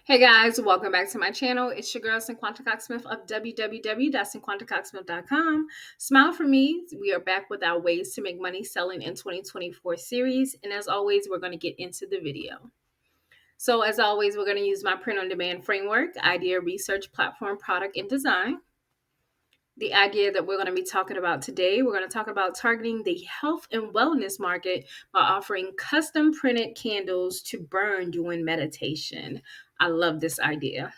Hey guys, welcome back to my channel. It's your girl Cinquanta Cox-Smith of www.cinquantacoxsmith.com. Smile for me. We are back with our ways to make money selling in 2024 series. And as always, we're going to get into the video. So as always, we're going to use my print on demand framework, idea, research, platform, product, and design. The idea that we're going to be talking about today, we're going to talk about targeting the health and wellness market by offering custom printed candles to burn during meditation. I love this idea.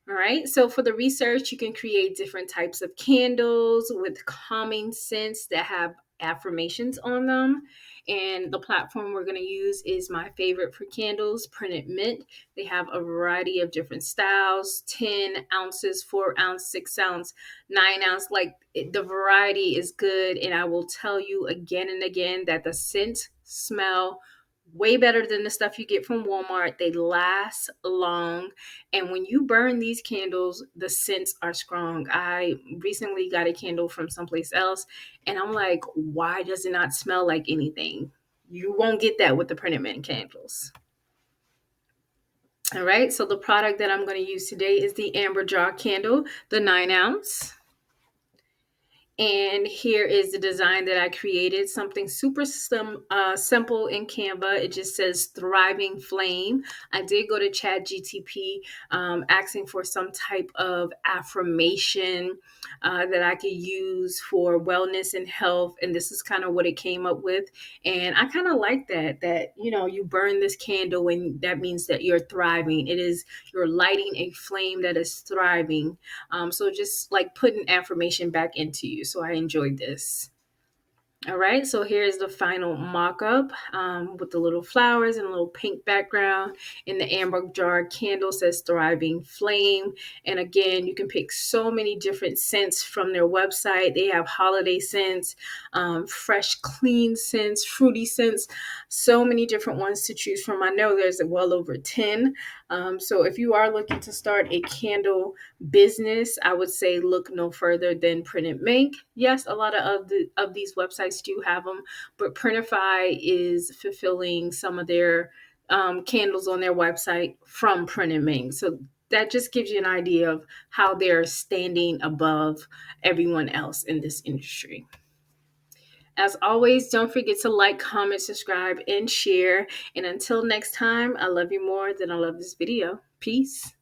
All right, so for the research, you can create different types of candles with calming scents that have affirmations on them. And the platform we're going to use is my favorite for candles, Printed Mint. They have a variety of different styles, 10 ounces, 4 ounce, 6 ounce, 9 ounce. The variety is good. And I will tell you again and again that the scent smell way better than the stuff you get from Walmart. They last long. And when you burn these candles, the scents are strong. I recently got a candle from someplace else, and I'm like, why does it not smell like anything? You won't get that with the Printed Mint candles. All right, so the product that I'm going to use today is the Amber Jar candle, the 9 ounce. And here is the design that I created, something super simple in Canva. It just says Thriving Flame. I did go to ChatGTP asking for some type of affirmation that I could use for wellness and health. And this is kind of what it came up with. And I kind of like that, you burn this candle and that means that you're thriving. You're lighting a flame that is thriving. So just like putting affirmation back into you. So I enjoyed this. All right, so here's the final mock-up with the little flowers and a little pink background. In the amber jar candle says Thriving Flame. And again, you can pick so many different scents from their website. They have holiday scents, fresh, clean scents, fruity scents, so many different ones to choose from. I know there's well over 10. So if you are looking to start a candle business, I would say look no further than Printed Mint. Yes, a lot of these websites do have them, but Printify is fulfilling some of their candles on their website from Printed Mint. So that just gives you an idea of how they're standing above everyone else in this industry. As always, don't forget to like, comment, subscribe, and share. And until next time, I love you more than I love this video. Peace.